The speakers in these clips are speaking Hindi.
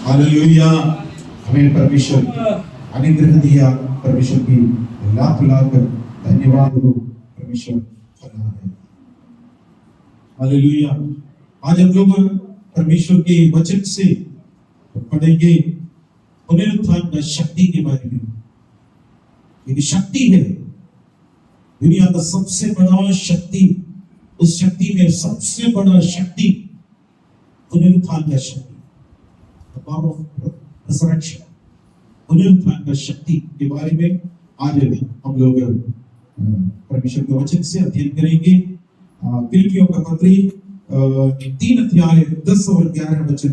हालेलुया। हमें परमेश्वर अनुग्रह दिया, परमेश्वर की लाख लाख धन्यवाद हो, परमेश्वर भला है। हालेलुया। आज हम लोग परमेश्वर के वचन से पढ़ेंगे पुनरुत्थान का शक्ति के बारे में। ये शक्ति है, दुनिया का सबसे बड़ा शक्ति, उस शक्ति में सबसे बड़ा शक्ति पुनरुत्थान का शक्ति, the power of resurrection, पुनरुत्थान का शक्ति के बारे में आज हम लोग परमेश्वर के वचन से अध्ययन करेंगे। फिलिपियों का पत्री 3 अध्याय 10 और 11 वचन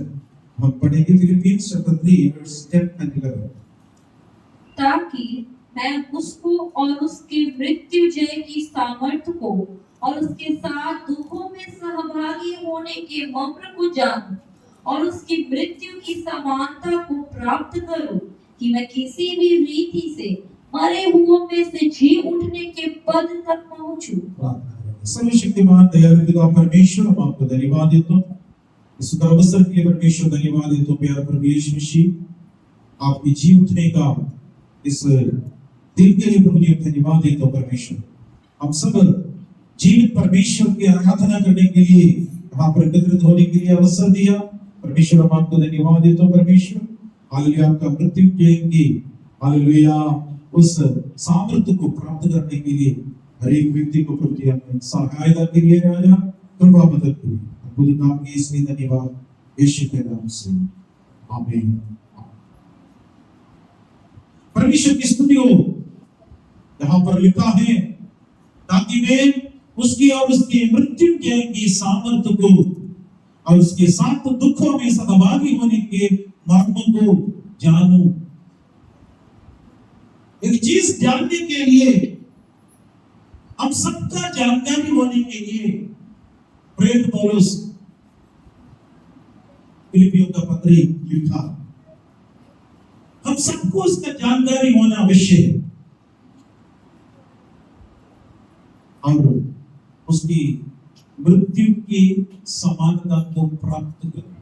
हम पढ़ेंगे। Philippians chapter 3 verse 10 and 11। ताकि मैं उसको और उसके मृत्यु जय की सामर्थ्य को और उसके साथ दुखों में सहभागी होने के मर्म को जानूं और उसकी मृत्यु की समानता को प्राप्त करूं, कि मैं किसी भी रीति से मरे हुओं में से जी उठने के पद तक पहुंचूं। सर्वशक्तिमान दयालु पिता परमेश्वर, हम आपको धन्यवाद देते हैं इस अवसर के लिए। परमेश्वर धन्यवाद देते हैं प्यारे प्रभु यीशु मसीह, आपकी जी उठने का इस दिन के लिए प्रभु जी धन्यवाद देते हैं। परमेश्वर, हम सब जीवित परमेश्वर की आराधना करने के लिए, वहां पर एकत्रित होने के लिए अवसर दिया। परमेश्वर, हम आपको धन्यवाद देते हैं। परमेश्वर, हालेलुया, आपका मृत्यु जयंती, हालेलुया, उस सामर्थ्य को प्राप्त करने के लिए हर एक व्यक्ति को प्रभु जी अपनी सहायता के लिए राजा कृपा मदद करिए। प्रभु जी नाम के इसलिए धन्यवाद यीशु के नाम से, आमीन। परमेश्वर की स्तुति हो। यहाँ पर लिखा है, ताकि मैं उसकी और उसकी मृत्यु की सामर्थ्य को और उसके साथ दुखों में सहभागी होने के मर्म को जानूं। एक चीज जानने के लिए, हम सबका जानकारी होने के लिए प्रेरित पौलुस फिलिपियों का पत्री लिखा। हम सबको इसका जानकारी होना आवश्यक है और उसकी मृत्यु की समानता को प्राप्त करें।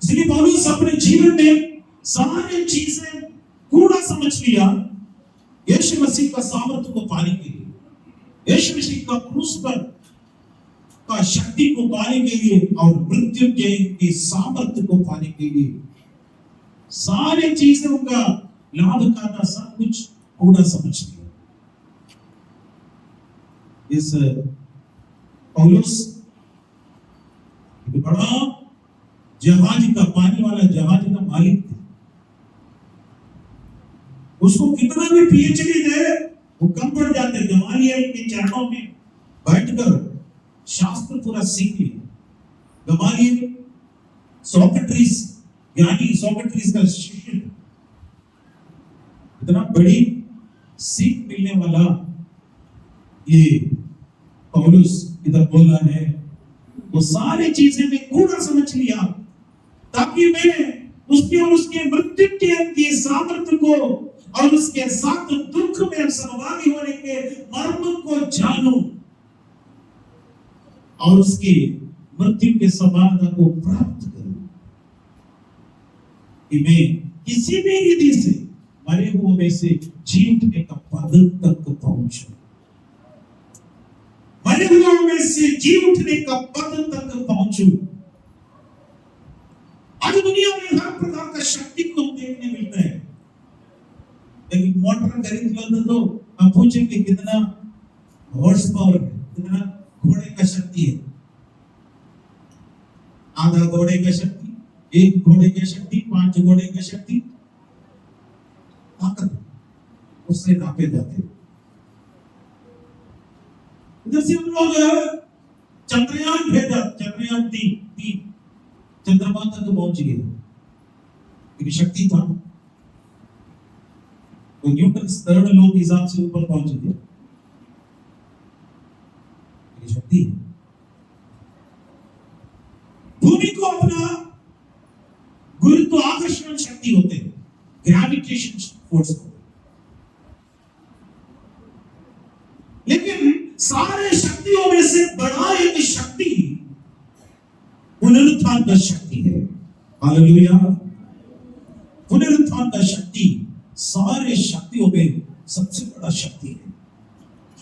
इसलिए पौलुस अपने जीवन में सारी चीजें पूरा समझ लिया यीशु मसीह का सामर्थ्य को पाने के लिए, यीशु मसीह का क्रूस पर का शक्ति को पाने के लिए और मृत्यु के सामर्थ्य को पाने के लिए सारी चीजों का लाभ उठाना, सब कुछ पूरा समझ लिया। इस पौलुस बड़ा जहाज का, पानी वाला जहाज का मालिक थे। उसको कितना भी पीएचडी दे वो कम पड़ जाते। गमालियल के चरणों में बैठकर शास्त्र पूरा सीख लिया। गमालियल सोक्रेटिस, यानी सोक्रेटिस का शिष्य, इतना बड़ी सीख मिलने वाला ये पौलुस इधर बोल रहा है, वो सारी चीजें मैं पूरा समझ लिया ताकि मैं उसके और उसके मृत्यु की सामर्थ्य को और उसके साथ दुख में सहभागी होने के मर्म को जानूं और उसकी मृत्यु के समानता को प्राप्त करूं, कि मैं किसी भी रीति से मरे हुए में से जी उठने का पद तक पहुंचूं। मरे हुए में से जी उठने का पद तक पहुंचूं। आज दुनिया में हर प्रकार का शक्ति को देखने मिलता है। लेकिन मोटर खरीद लो तो हम पूछेंगे कितना हॉर्स पावर है, कितना घोड़े का शक्ति है। आधा घोड़े का शक्ति, 1 घोड़े की शक्ति, 5 घोड़े की शक्ति, ताकत उससे नापे जाते। इधर से हम लोग चंद्रयान भेजा, चंद्रयान 3 चंद्रमा तक पहुंच गए। एक शक्ति था, तो न्यूटन थर्ड लॉ के हिसाब से ऊपर पहुंच गए। ये शक्ति है। भूमि को अपना गुरुत्वाकर्षण शक्ति होते हैं, ग्रेविटेशन फोर्स को। लेकिन सारे शक्तियों में से बड़ा एक शक्ति पुनरुत्थान पुनरुत्थान का शक्ति है। हालेलुया। पुनरुत्थान का शक्ति सारे शक्तियों में सबसे बड़ा शक्ति है।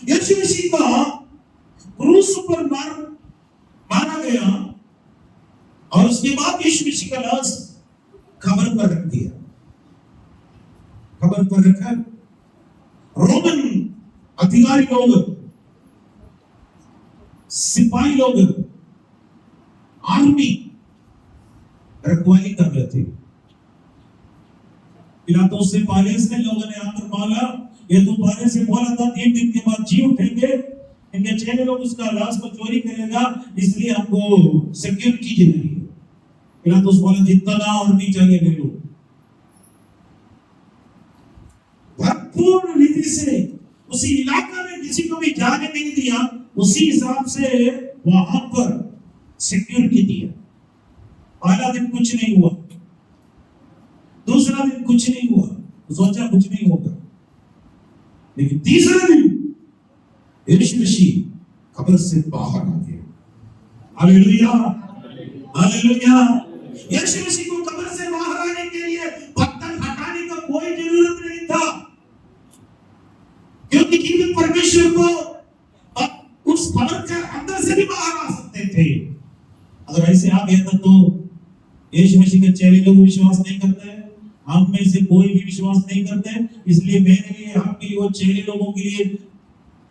यीशु मसीह का क्रूस पर मारा गया और उसके बाद यीशु मसीह का लाश कब्र पर रख दिया। कब्र पर रखा रोमन अधिकारी लोग, सिपाही लोग, आर्मी रखवाली कर रहे थे। पिलातुस से पालेस ने लोगों ने आकर मांगा, ये तो पहले से बोला था 3 दिन के बाद जी उठेंगे, इनके चेले लोग उसका लाश को चोरी करेगा, इसलिए हमको सिक्योरिटी चाहिए। पिलातुस बोला जितना आर्मी चाहिए ले लो। भरपूर रीति से उसी इलाका में किसी को भी जाने नहीं दिया, उसी हिसाब से वहां पर सिक्योरिटी दिया। पहला दिन कुछ नहीं हुआ, दूसरा दिन कुछ नहीं हुआ, सोचा कुछ नहीं होगा, लेकिन तीसरा दिन यीशु मसीह कब्र से बाहर आ गया। Hallelujah, hallelujah. यीशु मसीह को कब्र से बाहर आने के लिए पत्थर हटाने का कोई जरूरत नहीं था, क्योंकि जीवित परमेश्वर को उस कब्र के अंदर से भी बाहर आ सकते थे। अगर ऐसे आ गया था तो यीशु मसीह के चेले लोग विश्वास नहीं करते हैं, हम में से कोई भी विश्वास नहीं करते हैं। इसलिए मेरे लिए, आपके लिए, वो चेले लोगों के लिए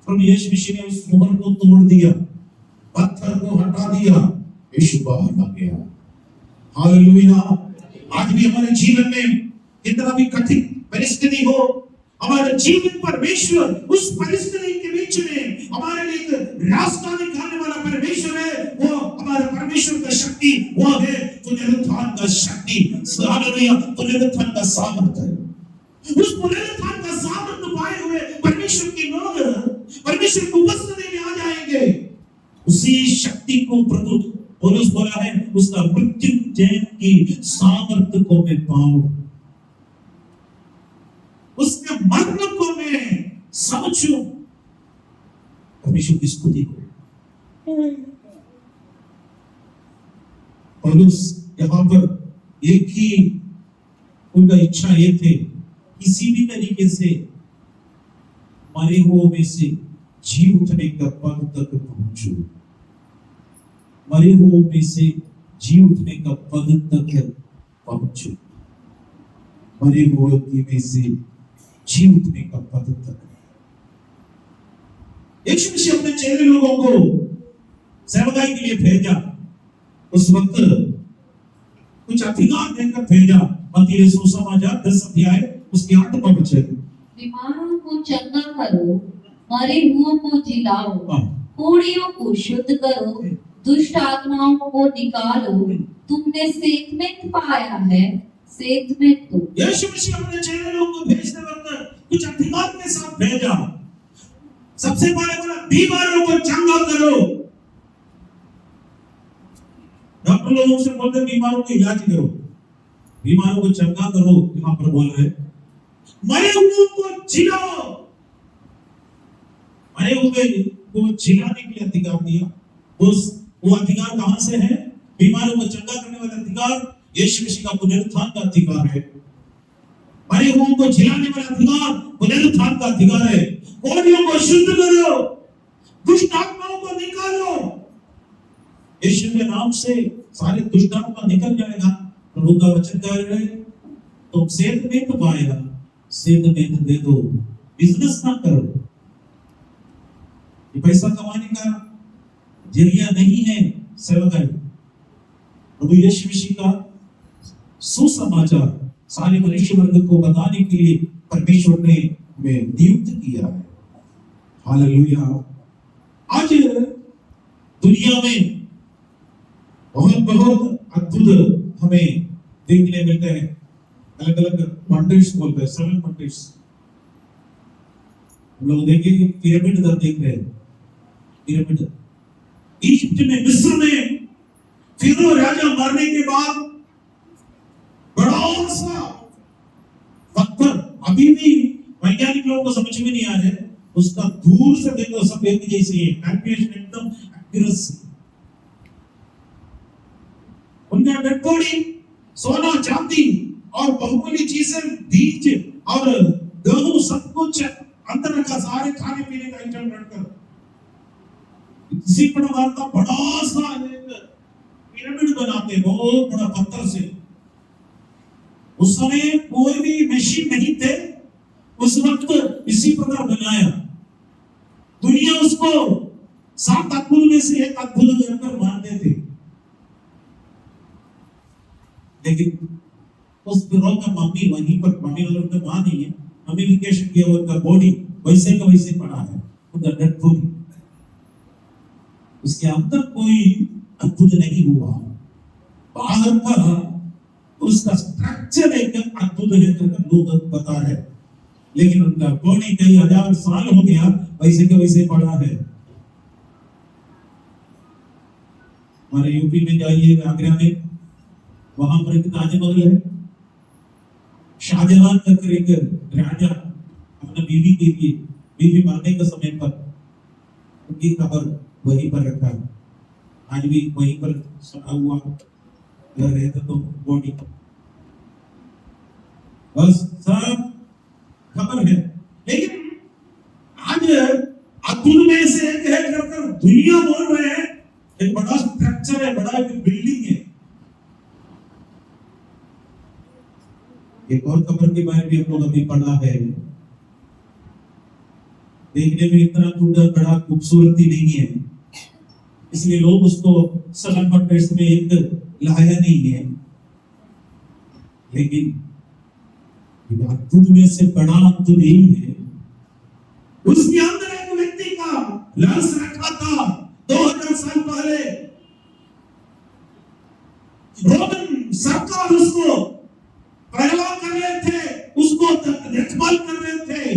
प्रभु यीशु मसीह ने उस मोहर को तोड़ दिया, पत्थर को हटा दिया, यीशु बाहर आ गया। हालेलुया। आज भी हमारे जीवन में कितना भी कठिन परिस्थिति हो, हमारे जीवन परमेश्वर उस परिस्थिति के बीच में हमारे लिए एक रास्ता निकालने वाला परमेश्वर है। वो हमारे परमेश्वर का शक्ति वो है पुनरुत्थान का शक्ति। हालेलुया। पुनरुत्थान का सामर्थ्य है। उस पुनरुत्थान का सामर्थ्य पाए हुए परमेश्वर के लोग परमेश्वर को उपस्थिति में आ जाएंगे। उसी शक्ति को प्रभु पौलुस बोला है, उसका मृत्युंजय की सामर्थ्य को मैं पाऊं, उसके मर्म को मैं समझूं। परमेश्वर की स्तुति को पौलुस यहाँ पर एक ही उनका इच्छा ये थे, किसी भी तरीके से मरे हुओं में से जी उठने का पद तक पहुंचो, मरे हुओं में से जी उठने का पद तक पहुंचो, मरे हुओं में से जी उठने का पद तक। यीशु मसीह अपने चेले लोगों को सेवकाई के लिए भेजा, उस वक्त कुछ अधिकार देकर भेजा। मत्ती सुसमाचार 10 अध्याय उसके 8 वचन। बीमारों को चंगा करो, मरे हुओं को जिलाओ, कोढ़ियों को शुद्ध करो, दुष्ट आत्माओं को निकालो, तुमने सेतमेंत पाया है, सेतमेंत दो। यीशु मसीह अपने चेले लोगों को भेजते वक्त कुछ अधिकार के साथ भेजा। सबसे पहले बोला बीमारों को चंगा करो। डॉक्टर लोगों से बोलते बीमारों का इलाज करो, बीमारों को चंगा करो, यहाँ पर बोल रहे मरे हुए को जिलाओ। मरे हुए को जिलाने के लिए अधिकार दिया। वो अधिकार कहां से है? बीमारों को चंगा करने वाला अधिकार यीशु मसीह का पुनरुत्थान का अधिकार है। मरे हुओं को जिलाने वाला अधिकार पुनरुत्थान का अधिकार है। कोढ़ियों को शुद्ध करो, दुष्ट आत्माओं को निकालो। यीशु के नाम से सारे दुष्ट आत्मा निकल जाएगा। प्रभु का वचन कह रहे हैं, तो सेहत में तो पाएगा, सेहत में दे दो, बिजनेस ना करो। ये पैसा कमाने का जरिया नहीं है सेवकाई। प्रभु यीशु मसीह का सुसमाचार सारे मनुष्य वर्ग को बताने के लिए परमेश्वर ने हमें नियुक्त किया है। हालेलुया। आज दुनिया में बहुत अद्भुत हमें देखने मिलते हैं। अलग अलग वंडर्स बोलते हैं, 7 वंडर्स। हम लोग देखेंगे पिरामिड इधर देख रहे हैं, पिरामिड इजिप्ट में, मिस्र में फिरौन राजा मरने के बाद बड़ा सा पत्थर अभी भी वैज्ञानिक लोगों को समझ में नहीं आ रहा है। उसका दूर से देखो सब एक जैसे है, कैलकुलेशन एकदम एक्यूरेसी। उनका डेड बॉडी सोना चांदी और बहुमूल्य चीजें बीज और गेहूं सब कुछ अंदर रखा, सारे खाने पीने का आइटम रखकर इसी प्रकार का बड़ा सा एक पिरामिड बनाते, बहुत बड़ा पत्थर से। उस समय कोई भी मशीन नहीं थे, उस वक्त इसी प्रकार बनाया। दुनिया उसको 7 अद्भुत में से एक अद्भुत कहकर मानते थे, लेकिन उस फिरौन का मम्मी वहीं पर, मम्मी वालों का मां नहीं है, मम्मीफिकेशन किया हुआ, उनका बॉडी वैसे का वैसे पड़ा है, उनका डेड बॉडी, उसके अंदर कोई अद्भुत नहीं हुआ। बाहर का उसका स्ट्रक्चर एक अद्भुत है करके लोग बता रहे, लेकिन उनका बॉडी कई हजार साल हो गया वैसे का वैसे पड़ा है। हमारे यूपी में जाइए, आगरा में, वहां पर एक ताजमहल है। शाहजहां तक एक राजा अपने बीवी के लिए, बीवी मरने के समय पर उनकी कब्र वहीं पर रखा है, आज भी वहीं पर सड़ा हुआ रहता, तो बॉडी बस सब खबर है। लेकिन आज अद्भुत में से एक है कर दुनिया बोल रहे हैं, एक बड़ा स्ट्रक्चर है, बड़ा एक बिल्डिंग है। एक और कब्र के बारे में हम लोग अभी पढ़ा है, देखने में इतना बड़ा खूबसूरती नहीं है, इसलिए लोग उसको सलामत टेस्ट में एक लाया नहीं है। लेकिन अद्भुत में से बड़ा अद्भुत यही है, उसके अंदर एक व्यक्ति का लाश रखा था 2000 साल पहले। रोमन सरकार उसको पहला कर रहे थे, उसको देखभाल कर रहे थे,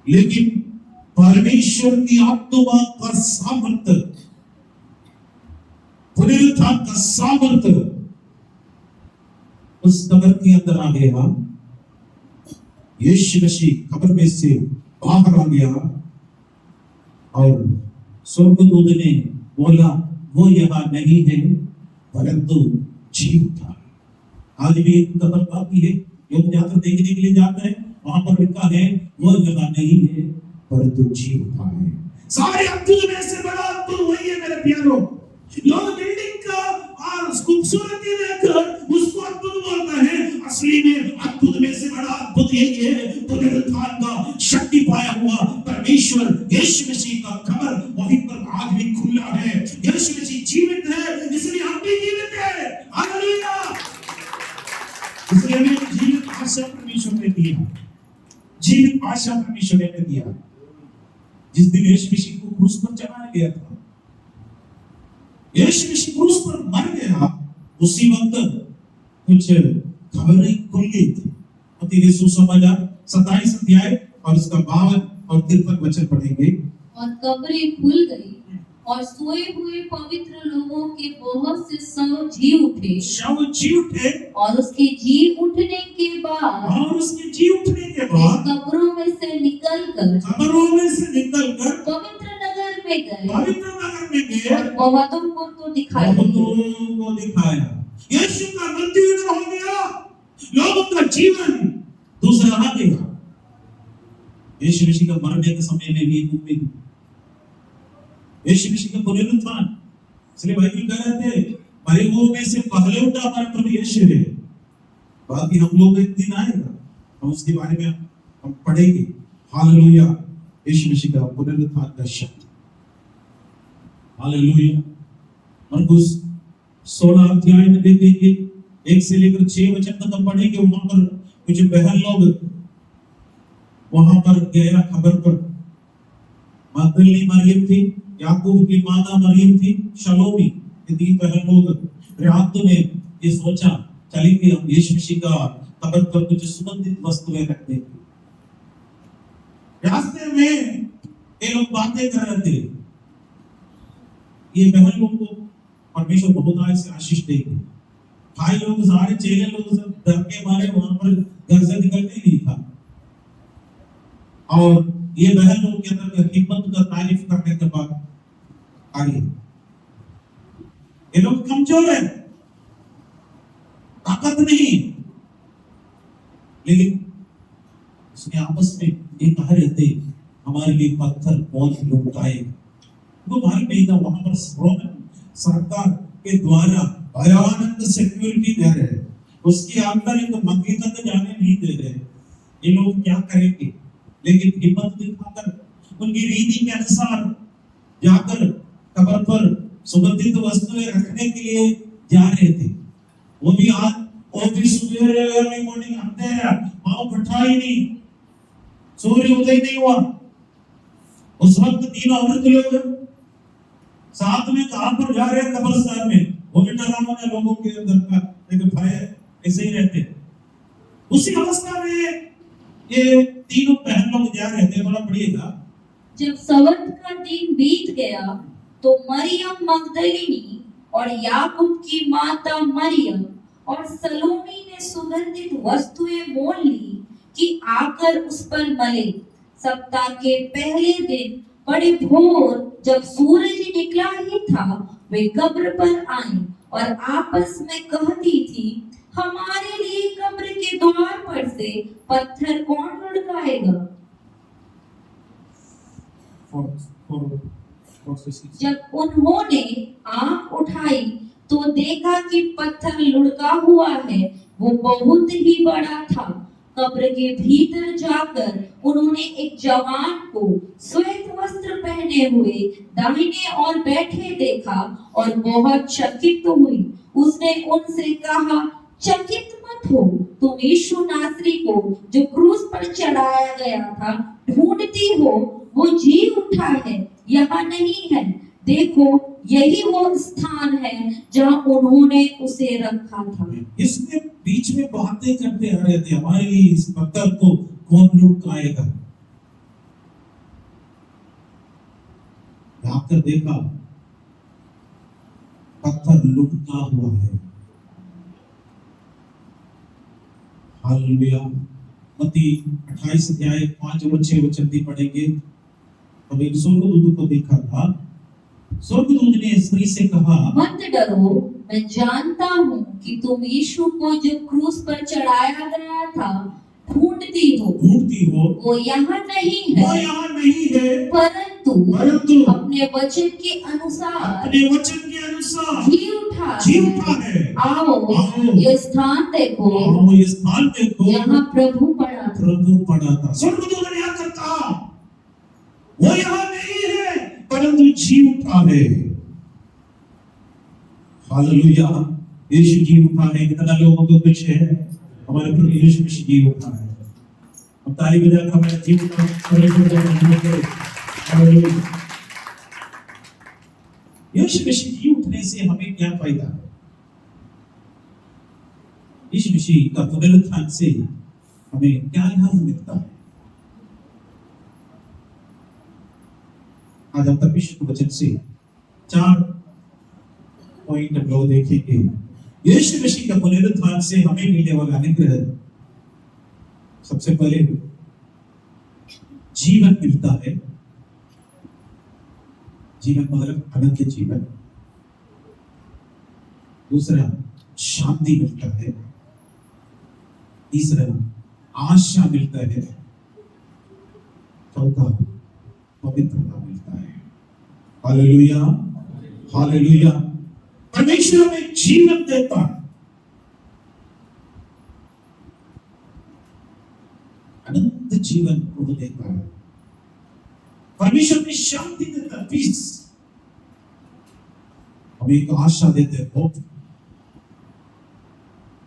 लेकिन परमेश्वर की आत्मा का सामर्थ्य, पुनरुत्थान का सामर्थ्य उस कब्र के अंदर आ गया। यीशु मसीह कब्र में से बाहर आ गया और स्वर्गदूत ने बोला, वो यहाँ नहीं है परंतु जी उठा। आज भी एक कब्र बाकी है, लोग यात्रा देखने के लिए जाते हैं, वहां पर लिखा है वो यहाँ नहीं है परंतु जी उठा है। सारे अद्भुत में से बड़ा अद्भुत वही है मेरे प्यारों। लोग बिल्डिंग का और खूबसूरती देखकर उसको अद्भुत बोलता है, असली में अद्भुत में से बड़ा अद्भुत यही है, पुनरुत्थान का शक्ति पाया हुआ परमेश्वर यीशु मसीह का कब्र वहीं पर आज भी खुला है। यीशु मसीह जीवित है, इसलिए हम भी जीवित हैं। हालेलुया। इसलिए हमें जीवित आशा परमेश्वर ने दिया, जीवित आशा परमेश्वर ने दिया। जिस दिन यीशु मसीह को क्रूस पर चढ़ाया गया था, यीशु मसीह क्रूस पर मर गया, उसी वक्त कुछ खबरें खुल गई थी। मत्ती सुसमाचार 27 अध्याय और उसका 52 और 53 वचन पढ़ेंगे। और कब्रें खुल गई और सोए हुए पवित्र लोगों के बहुत से शव जी उठे, और उसके जी उठने के बाद कब्रों में से निकलकर पवित्र नगर में गए और बहुतों को तो दिखाया। यीशु का मृत्यु हो गया, लोगों का जीवन दूसरा आ गया। यीशु मसीह का मरने के समय में भी उम्मीद, यीशु मसीह का पुनरुत्थान, इसलिए बाइबल कह रहे थे मरे हुओं में से पहले उठा हमारा प्रभु यीशु है। बाकी हम लोग एक दिन आएगा, हम उसके बारे में हम पढ़ेंगे। हालेलुया। यीशु मसीह का पुनरुत्थान का शक्ति। हालेलुया। मरकुस 16 अध्याय में देखेंगे 1 से लेकर 6 वचन तक हम पढ़ेंगे। वहां पर कुछ बहन लोग वहां पर गया खबर पर, मगदलीनी मरियम थी, याकूब की माता मरियम थी, शलोमी, ये 3 बहन लोग रात में ये सोचा चलेंगे हम यीशु मसीह का कब्र पर कुछ सुगंधित वस्तुएं रख देंगे। रास्ते में ये लोग बातें कर रहे थे। ये बहन लोग को परमेश्वर बहुत से आशीष देंगे। भाई लोग सारे चेले लोग सब डर के मारे वहां पर घर से निकलते नहीं था, और ये बहन लोग के अंदर हिम्मत का तारीफ करने के बाद आगे ये लोग कमजोर है, ताकत नहीं, लेकिन उसने आपस में ये कहा रहते हमारे लिए पत्थर कौन लुटाएगा। वो भाई नहीं था, वहां पर रोमन सरकार के द्वारा भयानक सिक्योरिटी दे रहे हैं, उसके अंदर एक मंदिर तक जाने नहीं दे रहे। ये लोग क्या करेंगे, लेकिन हिम्मत दिखाकर उनकी रीति के अनुसार जाकर कब्र पर सुगंधित वस्तुएं रखने के लिए जा रहे थे। वो भी सुबह अर्ली मॉर्निंग आते हैं, पाँव उठा ही नहीं, सूर्य उदय नहीं हुआ। उस वक्त 3 औरत लोग साथ में कहां पर जा रहे हैं, कब्रिस्तान में। वो भी डरावना है लोगों के अंदर का एक भय, ऐसे ही रहते। उसी अवस्था में ये तीनों बहन लोग जा रहे थे। बड़ा बढ़िया। जब सवत का दिन बीत गया तो मरियम मगदलिनी और याकूब की माता मरियम और सलोमी ने सुगंधित वस्तुएं मोल ली कि आकर उस पर मले। सप्ताह के पहले दिन बड़े भोर जब सूरज निकला ही था, वे कब्र पर आई और आपस में कहती थी, हमारे लिए कब्र के द्वार पर से पत्थर कौन लुढ़काएगा। जब उन्होंने आंख उठाई तो देखा कि पत्थर लुढ़का हुआ है, वो बहुत ही बड़ा था। कब्र के भीतर जाकर उन्होंने एक जवान को श्वेत वस्त्र पहने हुए दाहिने ओर बैठे देखा और बहुत चकित हुई। उसने उनसे कहा, चकित मत हो, तुम यीशु नासरी को जो क्रूस पर चढ़ाया गया था ढूंढती हो। वो जी उठा है, यहाँ नहीं है। देखो, यही वो स्थान है जहाँ उन्होंने उसे रखा था। इसमें बीच में बातें करते आ रहे थे, हमारे लिए इस पत्थर को कौन लुढ़काएगा। आकर देखा पत्थर लुढ़का हुआ है। हालेलुया। मत्ती 28 अध्याय 5 और 6 वचन पढ़ेंगे। अब एक स्वर्गदूत को देखा था। स्वर्गदूत ने स्त्री से कहा, मत डरो, मैं जानता हूँ कि तुम यीशु को जो क्रूस पर चढ़ाया गया था ढूंढती हो। वो यहाँ नहीं है, परंतु अपने वचन के अनुसार जी उठा है। आओ ये स्थान देखो, यहाँ प्रभु पड़ा था। स्वर्गदूत ने आकर कहा, वो यहाँ नहीं है, परंतु जी उठा है। हालेलुया। यीशु जी उठा है। कितना लोगों को कुछ है, हमारे प्रभु यीशु मसीह जी उठा है। अब ताली बजाकर हमारे जी उठा है। हालेलुया। यीशु मसीह जी उठने से हमें क्या फायदा है? यीशु मसीह का पुनरुत्थान से हमें क्या लाभ मिलता है? आज हम परमेश्वर के वचन से 4 पॉइंट हम लोग देखेंगे। यीशु मसीह का पुनरुत्थान से हमें मिलने वाला अनुग्रह, सबसे पहले जीवन मिलता है। जीवन मतलब अनंत जीवन। दूसरा, शांति मिलता है। तीसरा, आशा मिलता है। चौथा, पवित्रता मिलता है। Hallelujah, hallelujah. परमेश्वर में जीवन देता है, अनंत जीवन को देता है। परमेश्वर में शांति देता है, पीस। हमें एक आशा देते हैं, होप,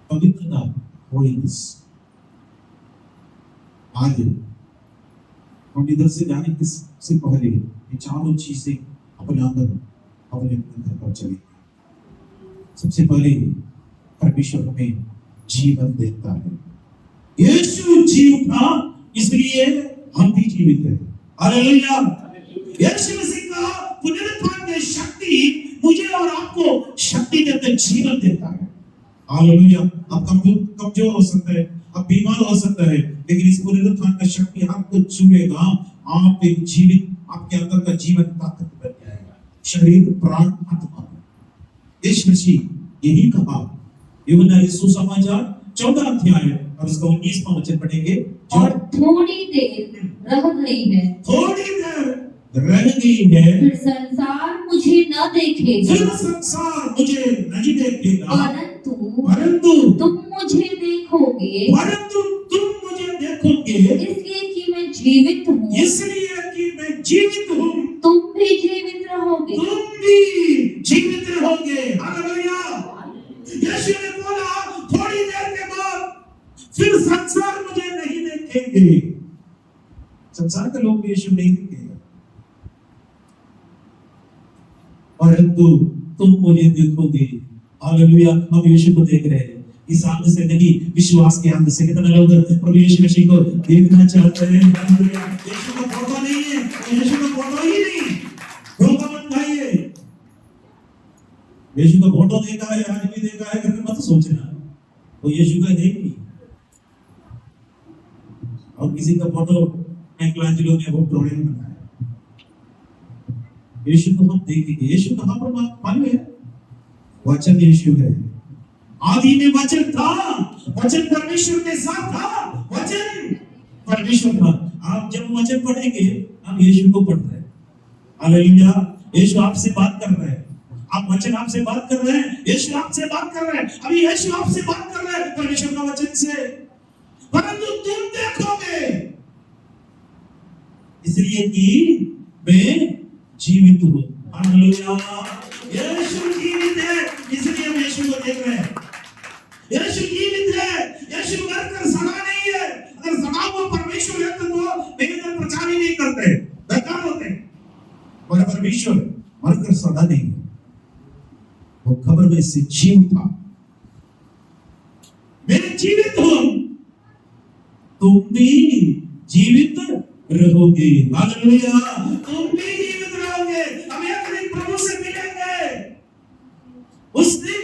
पवित्रता, होलीनेस। आज हम इधर से जाने से पहले ये चारों चीजें अपने अंदर पर चलेंगे। सबसे पहले परमेश्वर हमें जीवन देता है। यीशु जी उठा, इसलिए हम भी जीवित हैं। हालेलुया। यीशु मसीह का पुनरुत्थान की शक्ति मुझे और आपको शक्ति देते, जीवन देता है। हालेलुया। आप कमजोर हो सकते हैं, आप बीमार हो सकते हैं, लेकिन इस पुनरुत्थान का शक्ति आपको छूएगा। आप एक जीवित, आपके अंदर का जीवन ताकत बन जाएगा, शरीर, प्राण, आत्मा। यीशु मसीह यही कहा। यूहन्ना सुसमाचार 14 अध्याय और उसका 19वां वचन पढ़ेंगे। और थोड़ी देर रह गई है, थोड़ी देर रह गई है, फिर संसार मुझे न देखेगा, फिर संसार मुझे नहीं देखेगा, परंतु तुम मुझे देखोगे, इसलिए कि मैं जीवित हूँ, इसलिए कि मैं जीवित हूँ, तुम भी जीवित रहोगे। तुम भी जीवित रहोगे। हालेलुया। यीशु ने बोला थोड़ी देर के बाद फिर संसार मुझे नहीं देखेंगे। संसार के लोग यीशु नहीं देखेंगे, परंतु तुम मुझे देखोगे। हालेलुया। हम यीशु को देख रहे हैं इस आंख से नहीं, विश्वास के आंख से। कितने लोग प्रभु यीशु मसीह को देखना चाहते हैं? हालेलुया। यीशु का फोटो नहीं है, यीशु का फोटो ही नहीं, धोखा मत खाइए। यीशु का फोटो देखा है, आज भी देखा है करके मत सोचना वो यीशु का नहीं। और किसी का फोटो माइकलैंजेलो ने वो ड्राइंग बनाया। यीशु को हम देखेंगे। यीशु कहाँ पर मालूम है? वचन यीशु है। आदि में वचन था, वचन परमेश्वर के साथ था, वचन परमेश्वर था। आप जब वचन पढ़ेंगे हम यीशु को पढ़ रहे हैं। हालेलुया। यीशु आपसे बात कर रहे हैं, आप वचन आपसे बात कर रहे हैं, यीशु आपसे बात कर रहे हैं। अभी यीशु आपसे बात कर रहे हैं परमेश्वर का वचन से, परंतु तुम देखोगे इसलिए कि मैं जीवित हूँ। हालेलुया। यीशु जीवित है इसलिए हम यीशु को देख रहे हैं। यीशु जीवित है, यीशु मरकर सड़ा नहीं है। अगर सड़ा हुआ परमेश्वर है तो निरंतर प्रचार ही नहीं करते, बेकार होते। पर परमेश्वर मरकर सड़ा नहीं, वो खबर में से जीव था। मैं जीवित हूं, तुम भी जीवित रहोगे। हालेलुया। तुम भी जीवित रहोगे। हम एक दिन प्रभु से मिलेंगे। उस दिन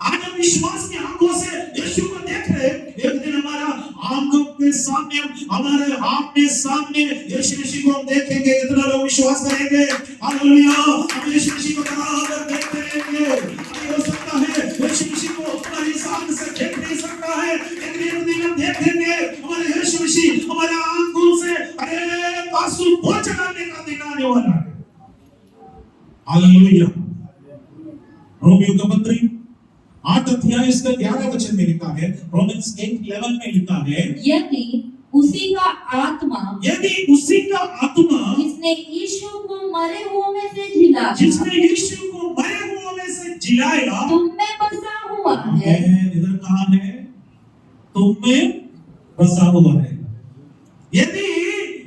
आज हम विश्वास की आंखों से यीशु को देख रहे हैं, एक दिन हमारा आंखों के सामने, हमारे आमने सामने यीशु मसीह को हम देखेंगे। इतना लोग विश्वास करेंगे? हालेलुया। हम यीशु मसीह को बराबर देखते रहेंगे। अभी हो सकता है यीशु मसीह को हमारी आंख से देख नहीं सकता है, लेकिन एक दिन हम देखेंगे हमारे यीशु मसीह हमारे आंखों से अरे आंसू पोंछ डालने का दिन आने वाला है। हालेलुया। रोमियो का पत्री 8 अध्याय इसका 11 वचन में लिखा है, रोमन्स 8:11 में लिखा है, यदि उसी का आत्मा जिसने यीशु को मरे हुओं में से जिलाया, तुम में बसा हुआ है। इधर कहाँ है? तुम में बसा हुआ है। यदि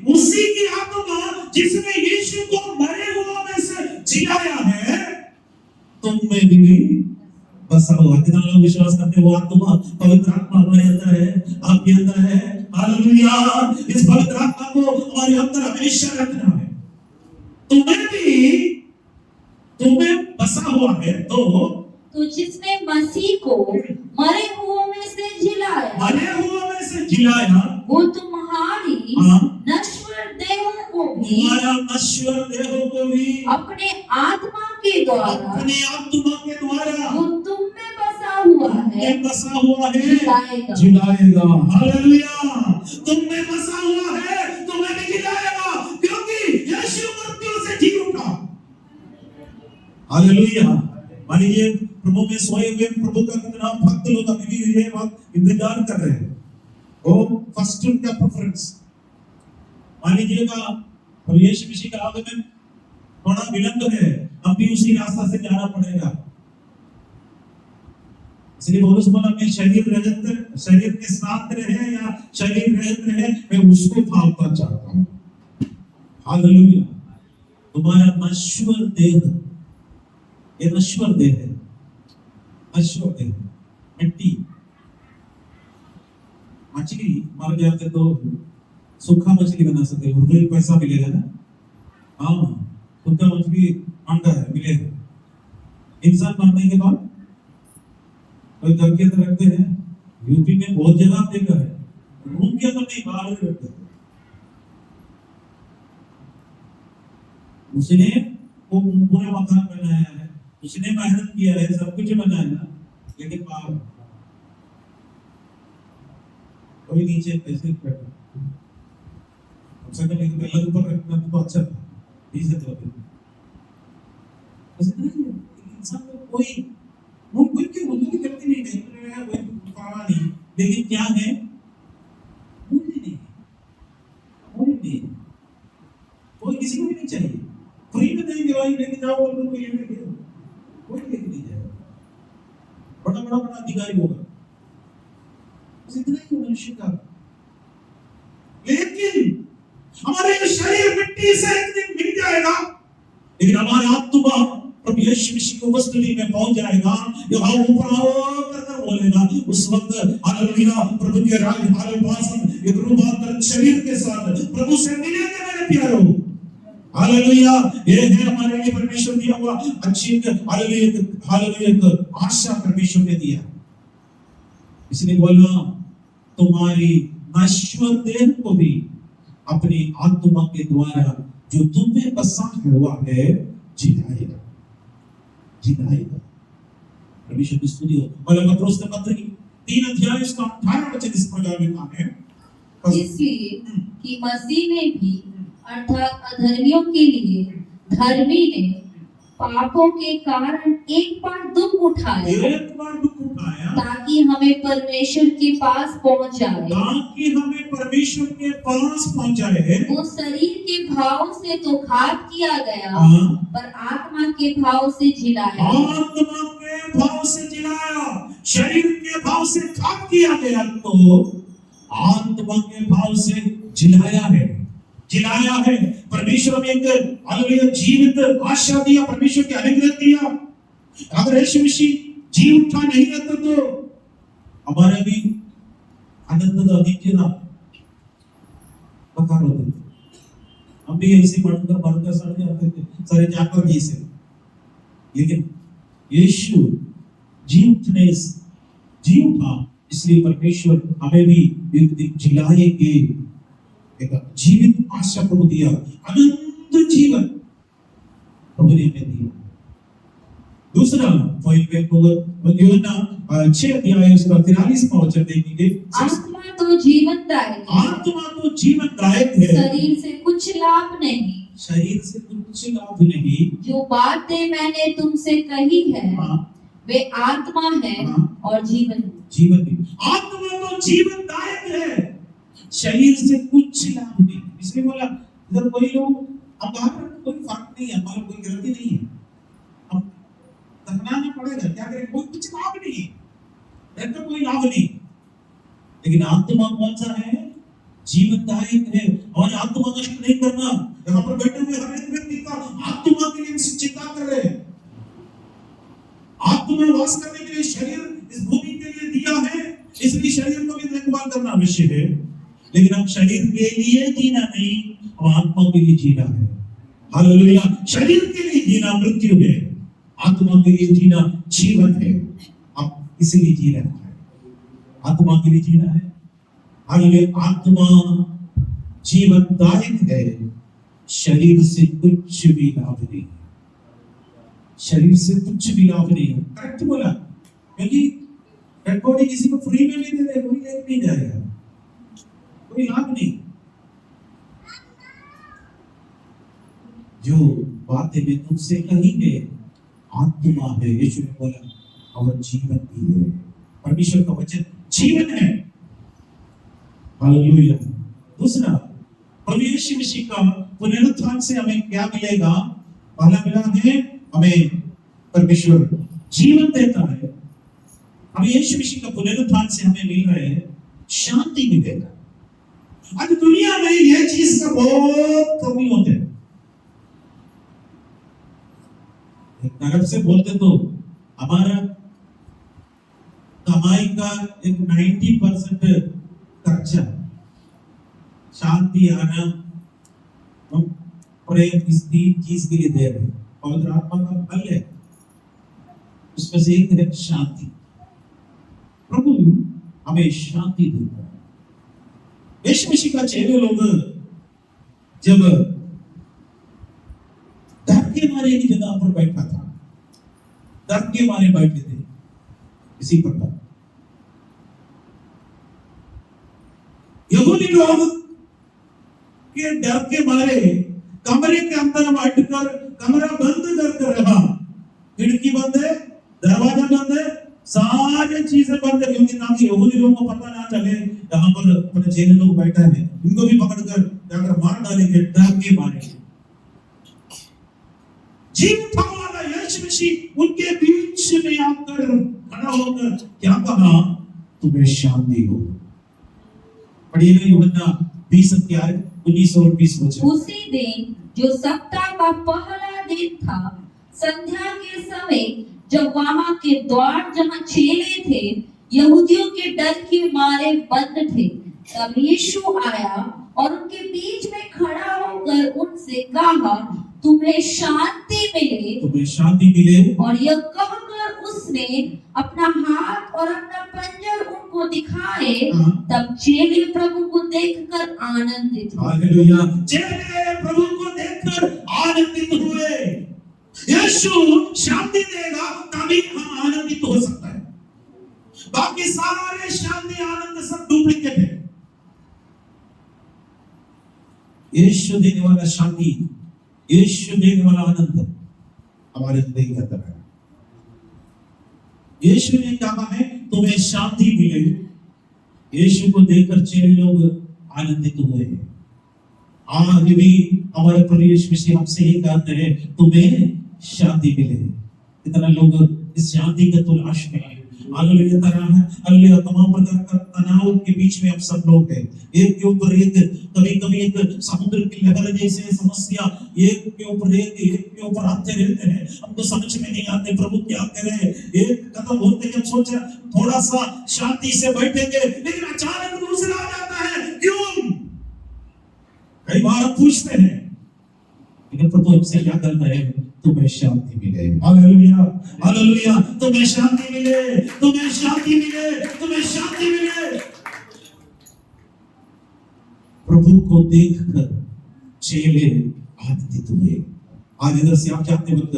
उसी की आत्मा जिसने यीशु को मरे हुओं में से जिलाया है, तुम में भी बसा हुआ। कितना लोग विश्वास करते हैं वो आत्मा, पवित्र आत्मा हमारे अंदर है, आपके अंदर है? हालेलुया। इस पवित्र आत्मा को हमारे अंदर हमेशा रखना है। तुम्हें बसा हुआ है तो जिसने मसीह को मरे हुओं में से जिलाया, वो तुम्हारी नश्वर देहों को भी अपने आत्मा के द्वारा वो तुम में बसा हुआ है जिलाएगा। हालेलुया। तुम में बसा हुआ है, तुम्हें भी जिलाएगा, क्योंकि यीशु मृत्यु से जी उठा। हालेलुया। मान लीजिए प्रभु में सोए हुए प्रभु का कितना भक्त लोग अभी भी ये बात इंतजार कर रहे हैं। वो फर्स्ट उनका प्रेफरेंस। मान लीजिएगा यीशु मसीह का आगमन थोड़ा विलंब है, हम भी उसी रास्ता से जाना पड़ेगा। इसलिए पौलुस बोला मैं शरीर के साथ रहे या शरीर रहित रहे, मैं उसको पालना चाहता हूँ। हालेलुया। तुम्हारा नश्वर देह, ये नश्वर देह है, नश्वर देह, मिट्टी। मछली मर जाते तो सूखा मछली बना सकते हो, उसमें पैसा मिलेगा ना। हाँ, सूखा मछली अंडा है, मिलेगा। इंसान मरने के बाद कोई घर के अंदर रखते हैं, यूपी में बहुत जगह देखा है, रूम के अंदर नहीं, बाहर रखते हैं। उसने वो पूरा मकान बनाया है, उसने मेहनत किया है, सब कुछ बनाया, लेकिन पाप कोई नीचे कैसे बैठा लेकिन पहले ऊपर रखना तो अच्छा था, इज्जत होती इंसान को कोई वो कोई की उन्नति करती नहीं है, कोई पावा नहीं, लेकिन क्या है मूल्य नहीं, मूल्य नहीं, कोई किसी को भी नहीं चाहिए, फ्री में देंगे भाई, लेके जाओ और कोई लेके गया, कोई लेके नहीं जाएगा, बड़ा अधिकारी होगा, बस इतना ही मनुष्य का। लेकिन हमारे शरीर मिट्टी से एक दिन मिल जाएगा, लेकिन हमारे आत्मा प्रभु यीशु मसीह की उपस्थिति में पहुंच जाएगा, जब हम ऊपर कर बोलेगा, उस वक्त हालेलुया प्रभु के राज हालेलुया एक रूपांतरित शरीर के साथ प्रभु से मिलेंगे मेरे प्यारों। हालेलुया, ये है हमारे लिए परमेश्वर दिया हुआ अच्छी हालेलुया आशा परमेश्वर ने दिया, इसलिए बोला तुम्हारी नश्वर देह को भी अपनी आत्मा के द्वारा जो तुम में बसा हुआ है जिलाएगा, जिलाएगा। परमेश्वर की स्तुति हो। पहला पत्रोस के पत्र 3 अध्याय उसका 18 वचन इस प्रकार लिखा है, इसलिए कि मसीह ने भी अर्थात अधर्मियों के लिए धर्मी ने पापों के कारण एक बार दुख उठाया, ताकि हमें परमेश्वर के पास पहुंचाए, वो शरीर के भाव से तो घात किया गया, पर आत्मा के भाव से जिलाया, आत्मा के भाव से जिलाया, शरीर के भाव से घात किया गया, तो आत्मा के भाव से जिलाया है, जिलाया है। परमेश्वर ने एक हालेलुया जीवित आशा दिया, परमेश्वर के अनुग्रह दिया। अगर यीशु मसीह जी उठा नहीं रहता तो हमारे भी अनंत अधिक ना पकार होते, हम भी ऐसे बढ़कर सड़ जाते थे, सारे जाकर जैसे। लेकिन यीशु जी उठा, इसलिए परमेश्वर हमें भी एक दिन जिलाएंगे, एक जीवित आशा प्रभु दिया, अनंत जीवन प्रभु ने हमें दिया। दूसरा पॉइंट पे यूहन्ना 6 अध्याय उसका 43वां वचन देखेंगे, आत्मा तो जीवनदायक है, आत्मा तो जीवनदायक है, शरीर से कुछ लाभ नहीं, शरीर से कुछ लाभ नहीं, जो बातें मैंने तुमसे कही है वे आत्मा है और जीवन भी। आत्मा तो जीवनदायक है, शरीर से कुछ लाभ नहीं, इसलिए बोला इधर कोई लोग हम कहा कोई फर्क नहीं है, हमारा कोई गलती नहीं है, हम करना पड़ेगा, क्या करें, कोई कुछ लाभ नहीं है, तो कोई लाभ नहीं। लेकिन आत्मा कौन सा है, जीवनदायक है, और आत्मा नष्ट नहीं करना। यहाँ पर बैठे हुए हर एक व्यक्ति का आत्मा के लिए चिंता कर रहे हैं, आत्मा में वास करने के लिए शरीर इस भूमि के लिए दिया है, इसलिए शरीर को भी देखभाल करना आवश्यक है। लेकिन हम शरीर के लिए जीना नहीं, हम आत्मा के लिए जीना है। हालेलुया, शरीर के लिए जीना मृत्यु है, आत्मा के लिए जीना जीवन है। अब इसलिए जी रहा है, आत्मा के लिए जीना है। हालेलुया, आत्मा जीवनदायक है, शरीर से कुछ भी लाभ नहीं, शरीर से कुछ भी लाभ नहीं है। करेक्ट बोला, क्योंकि डेड बॉडी किसी को फ्री में भी दे दे, कोई लेके नहीं जाएगा, कोई लाभ नहीं। जो बातें मैं तुमसे कही है आत्मा है, यीशु ने बोला, और जीवन भी है। परमेश्वर का वचन जीवन है। हालेलुया। दूसरा, प्रभु यीशु मसीह का पुनरुत्थान से हमें क्या मिलेगा? पहला मिला है हमें परमेश्वर जीवन देता है, हमें यीशु मसीह का पुनरुत्थान से हमें मिल रहा है शांति मिलेगा। आज दुनिया में यह चीज का बहुत कमी होते है। एक तरफ से बोलते तो हमारा कमाई का एक 90% खर्चा शांति, आराम, हम प्रेम, इस तीन चीज के लिए दे रहे हैं। पवित्र आत्मा का फल है, उसमें से एक है शांति। प्रभु हमें शांति देता है। यीशु मसीह का चेले लोग जब डर के मारे की जगह पर बैठा था, डर के मारे बैठे थे। इसी प्रकार यहूदी लोग के डर के मारे कमरे के अंदर बैठकर कमरा बंद कर रहा, खिड़की बंद है, दरवाजा बंद है, सारी चीजें बंद है, क्योंकि ताकि यहूदी लोगों को पता ना चले यहाँ पर अपने जेल लोग बैठा है, इनको भी पकड़कर जाकर मार डालेंगे डर के मारे। जीवित वाला यीशु मसीह उनके बीच में आकर खड़ा होकर क्या कहा, तुम्हें शांति हो। पढ़िएगा यूहन्ना 20 अध्याय 19 और 20 वचन। उसी दिन जो सप्ताह का पहला दिन था, संध्या के समय जब वहां के द्वार जहां चेले थे यहूदियों के डर के मारे बंद थे, तब यीशु आया और उनके बीच में खड़ा होकर उनसे कहा, तुम्हें शांति मिले। तुम्हें शांति मिले। और यह कहकर उसने अपना हाथ और अपना पंजर उनको दिखाए। तब चेले प्रभु को देखकर आनंदित हुए। हालेलुया। चेले प्रभु को देखकर आनंदित हुए। यीशु शांति देगा तभी हम आनंदित हो सकता है, बाकी सारे शांति आनंद सब डुप्लीकेट है। यीशु देने वाला शांति, यीशु देने वाला आनंद हमारे हृदय के अंदर है। यीशु ने कहा है तुम्हें शांति मिले। यीशु को देखकर चेले लोग आनंदित हुए। आज भी हमारे प्रभु यीशु मसीह हमसे ये कहते हैं तुम्हें शांति मिले। कितना लोग इस शांति का तलाश में है। हालेलुया। तमाम प्रकार का तनाव के बीच में हम सब लोग हैं। एक के ऊपर एक, कभी कभी एक समुद्र की लहर जैसे समस्या एक के ऊपर आते रहते हैं। हमको समझ में नहीं आते प्रभु क्या करें। एक कदम होते ही हम सोचे थोड़ा सा शांति से बैठेंगे, लेकिन अचानक दूसरा आ जाता है। क्यों? कई बार हम पूछते हैं, लेकिन प्रभु हमसे क्या करता है, तुम्हें शांति मिले। Hallelujah, hallelujah. तुम्हें शांति मिले, तुम्हें शांति मिले, तुम्हें शांति मिले। प्रभु को देखकर चेले आनंदित हुए। आज इधर से आप जाते वक्त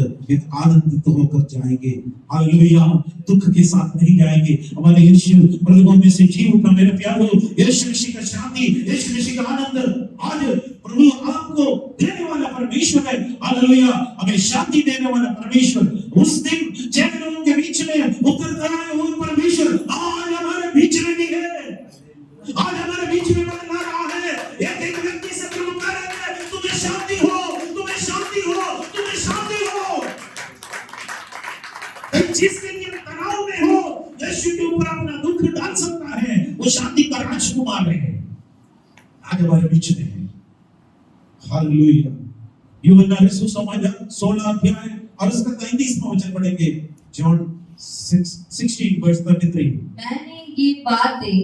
आनंदित होकर जाएंगे। हालेलुया। दुख के साथ नहीं जाएंगे। हमारे यीशु मृतकों में से जी उठा। मेरे प्यारो, यीशु मसीह का शांति, यीशु मसीह का आनंद आज प्रभु आपको देने वाला परमेश्वर है। हालेलुया। हमें शांति देने वाला परमेश्वर उस दिन जिन लोगों के बीच में उतरता है वो परमेश्वर आज हमारे बीच में भी है। आज हमारे बीच में बदला रहा है। एक व्यक्ति से प्रभु कह रहे हैं तुम्हें शांति हो, तुम्हें शांति हो, तुम्हें शांति हो। जिस दिन ये तनाव में हो, यीशु के ऊपर अपना दुख डाल सकता है। वो शांति का राजकुमार है, आज हमारे बीच में है। हालेलुया। यूहन्ना सुसमाचार 16 अध्याय और उसका 33वां वचन पढ़ेंगे। जॉन 16:33। मैंने ये बातें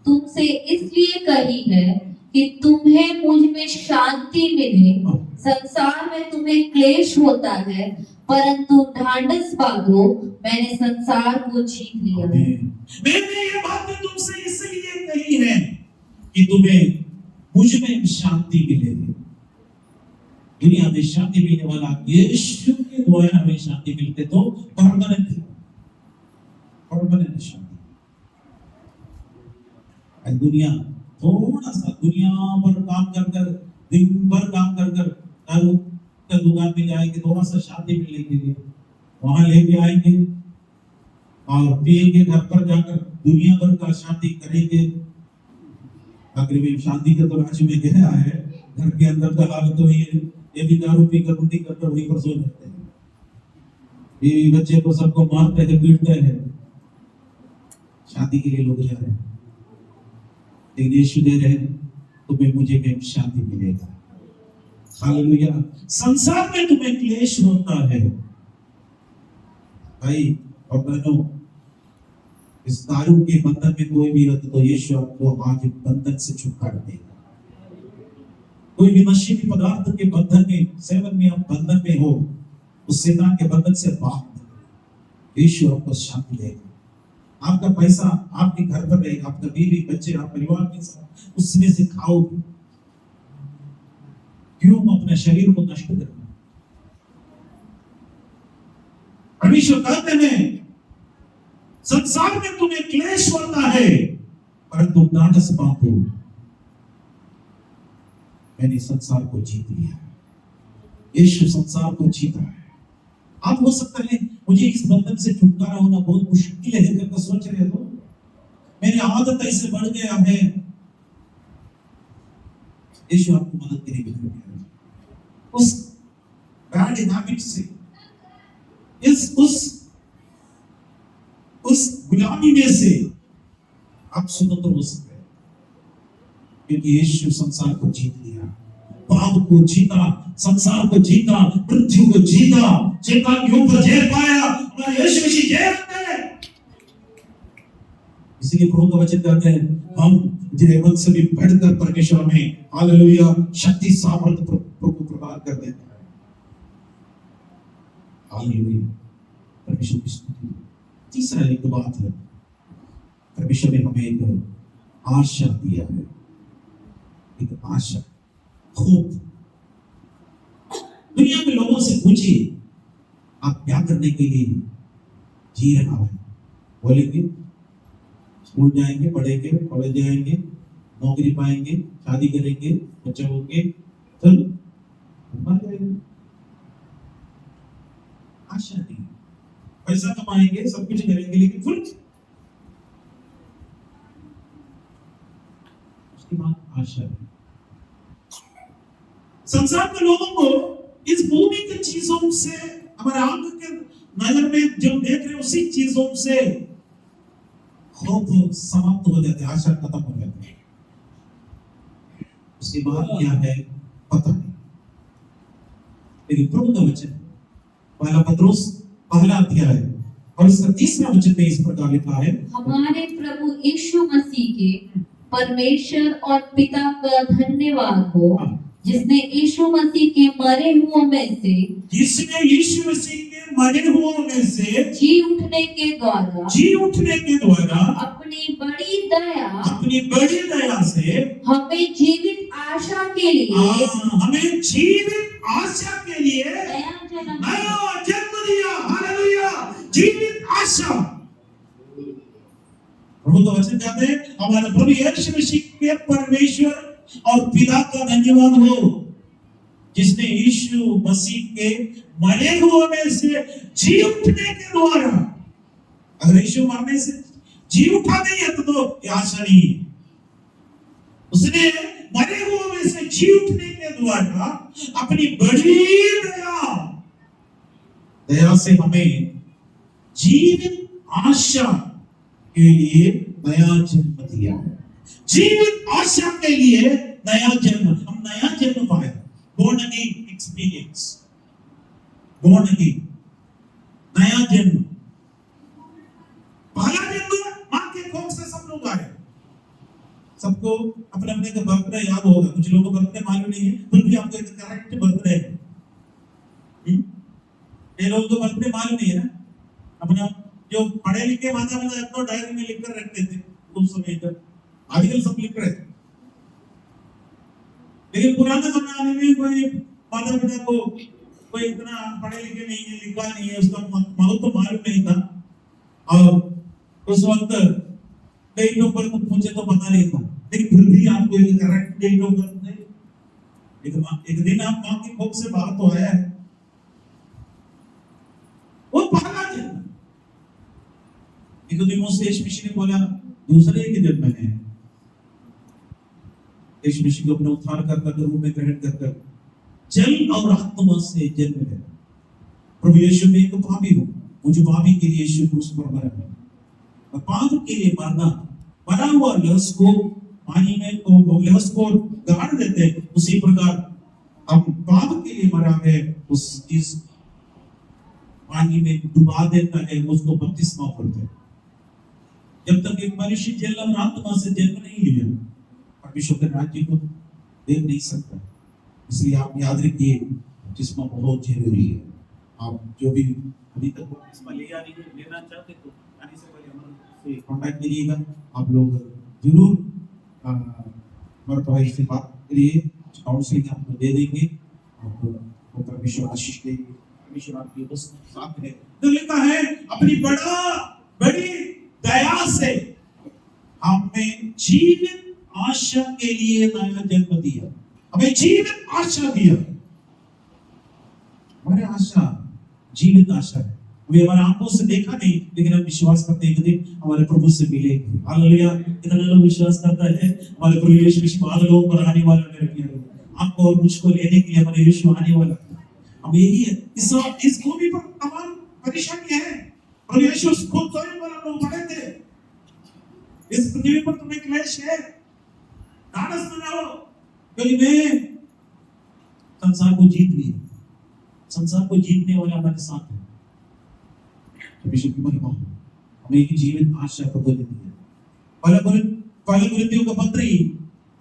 तुमसे इसलिए कही है कि तुम्हें मुझ में शांति मिले। संसार में तुम्हें क्लेश होता है, परंतु ढांढस बांधो, मैंने संसार को जीत लिया है। मैंने ये बातें तुमसे इसलिए कही है कि तुम्हें मुझ में शांति मिले। दुनिया में शांति मिलने वाला यीशु के द्वारा हमें शांति मिलते तो परमानेंट शांति। दुनिया थोड़ा सा दुनिया पर काम कर दिन भर काम कर दुकान में जाएंगे थोड़ा सा शांति मिलने के लिए, वहां लेके आएंगे और पिएंगे, घर पर जाकर दुनिया भर का शांति करेंगे। आखिर में शांति के तलाश में गया है, घर के अंदर का हालत तो ये भी दारू पीकर उल्टी करकर वहीं पर सो जाते हैं। बीवी बच्चे को सबको मारते हैं, पीटते हैं। शांति के लिए लोग जा रहे हैं, लेकिन यीशु दे रहे हैं तुम्हें मुझे में शांति मिलेगा। हालेलुया। संसार में तुम्हें क्लेश होता है भाई और बहनों, इस दारू के बंधन में कोई भी रहता तो यीशु आपको आज बंधन से छुटकारा देगा। कोई भी नशीली पदार्थ के बंधन में, सेवन में आप बंधन में हो, उस शैतान के बंधन से बाहर यीशु आपको शांति देगा। आपका पैसा आपके घर पर रहेगा, आपका बीवी बच्चे आप परिवार के साथ उसमें से खाओगे। क्यों अपने शरीर को नष्ट करना? परमेश्वर कहते हैं संसार में तुम्हें क्लेश होता है परंतु ढाढ़स बांधो, मैंने संसार को जीत लिया। यीशु संसार को जीता है। आप हो सकता है मुझे इस बंधन से छुटकारा होना बहुत मुश्किल है करके सोच रहे हो, मेरी आदत ऐसे बढ़ गया है। यीशु आपको मदद करेगा उस बैड हैबिट से, उस गुलामी में से आप स्वतंत्र हो सकते हैं, क्योंकि यीशु संसार को जीत लिया, पाप को जीता, संसार को जीता, मृत्यु को जीता, शैतान के ऊपर जय पाया। हमारे यीशु मसीह जय रखते हैं। इसलिए प्रभु का वचन कहते हैं हम जयवंत से भी बढ़कर परमेश्वर में हालेलुया शक्ति सामर्थ्य प्रभु प्रदान कर देते हैं। हालेलुया परमेश्वर की स्तुति। तीसरा एक बात है, परमेश्वर ने हमें एक आशा दिया है, एक आशा, होप। दुनिया में लोगों से पूछिए आप क्या करने के लिए जी रहा है, बोलेंगे स्कूल जाएंगे, पढ़ेंगे, कॉलेज जाएंगे, नौकरी पाएंगे, शादी करेंगे, बच्चे होंगे, चल मर जाएंगे। आशा नहीं, पैसा कमाएंगे, सब कुछ करेंगे, लेकिन फिर उसके बाद आशा नहीं। संसार के लोगों को इस भूमि की चीजों से, हमारे आंख के नजर में जो देख रहे उसी चीजों से होप समाप्त हो जाते, आशा खत्म हो जाती है। उसके बाद क्या है पता नहीं। लेकिन प्रभु का वचन पहला पत्रुस पहला अध्याय और इसका तीसरा वचन में इस प्रकार लिखा है, हमारे प्रभु यीशु मसीह के परमेश्वर और पिता का धन्यवाद हो, जिसने यीशु मसीह के मरे हुओं में से जी उठने के द्वारा अपनी बड़ी दया से हमें जीवित आशा के लिए नया जन्म दिया। हालेलुया जीवित आशा। प्रभु का वचन कहते हैं हमारे प्रभु यीशु मसीह के परमेश्वर और पिता का धन्यवाद हो, जिसने यीशु मसीह के मरे हुए में से जी उठने के द्वारा, अगर यीशु मरने से जी उठा नहीं है तो ये आशा नहीं है। उसने मरे हुए में से जी उठने के द्वारा अपनी बड़ी दया से हमें जीवित आशा के लिए नया जन्म दिया है। जीवित आशा के लिए नया जन्म, हम नया जन्म पाए, born again experience, born again, नया जन्म। पहला जन्म मां के कोख से सब लोग आए। सबको अपने अपने का बर्थडे याद होगा, कुछ लोगों को बर्थडे मालूम नहीं है, फिर भी आपको एक करेक्ट बर्थडे है। ये लोगों को बर्थडे मालूम नहीं है ना, अपना जो पढ़े लिखे माता पिता अपना डायरी में लिख कर रखते थे उस समय तक, आजकल सब लिख रहे थे। लेकिन पुराने जमाने में कोई माता पिता को कोई इतना पढ़े लिखे नहीं है, लिखा नहीं है, उसका महत्व तो मालूम नहीं था, और उस वक्त डेट ऑफ बर्थ पूछे तो पता नहीं था। लेकिन फिर भी आपको एक करेक्ट डेट ऑफ बर्थ है, एक दिन आप मां की कोख से बाहर तो आया है, वो पहला जन्म। निकोदेमुस से यीशु मसीह ने बोला दूसरे के जन्म है। यीशु मसीह को अपना उद्धारकर्ता के रूप में ग्रहण कर जल और आत्मा से जन्म है। प्रभु यीशु में एक पापी हूं, मुझे पापी के लिए यीशु क्रूस पर मरा है, और पाप के लिए मरा हुआ लहस को पानी में लहस को गाड़ देते, उसी प्रकार हम पाप के लिए मरा है, उस चीज पानी में डुबा देता है, उसको बपतिस्मा बोलते हैं। जब तक एक मनुष्य जल और आत्मा से जन्म नहीं लिया परमेश्वर के राज्य को देख नहीं सकता। इसलिए आप याद रखिए बपतिस्मा बहुत जरूरी है। आप जो भी अभी तक बपतिस्मा लेना चाहते तो आने से पहले हमारे से कांटेक्ट करिएगा। आप लोग जरूर हमारे भाई से बात करिए, काउंसलिंग आपको दे देंगे, आपको परमेश्वर आशीष देंगे। परमेश्वर आपकी उपस्थिति के साथ है। तो लिखा है अपनी बड़ी दया से हमें जीवित आशा के लिए नया जन्म दिया, हमें जीवित आशा दिया। हमारे आशा जीवित आशा है, अभी हमारे आंखों से देखा नहीं, लेकिन हम विश्वास करते हैं कि एक दिन हमारे प्रभु से मिलेंगे। हालेलुया। कितने लोग विश्वास करता है हमारे प्रभु यीशु मसीह बादलों पर आने वाला है, आपको और मुझको लेने के लिए हमारे यीशु आने वाला है। अब यही है, इस भूमि पर तमाम परेशानियां हैं, प्रभु यीशु खुद स्वयं वाला लोग बड़े थे। इस पृथ्वी पर तुम्हें क्लेश है, नाराज न रहो, क्योंकि मैं संसार को जीत लिया, संसार को जीतने वाला हमारे साथ है। परमेश्वर की महिमा हो, हमें एक जीवित आशा प्रभु ने दी है। पहले कुरिन्थियों का पत्री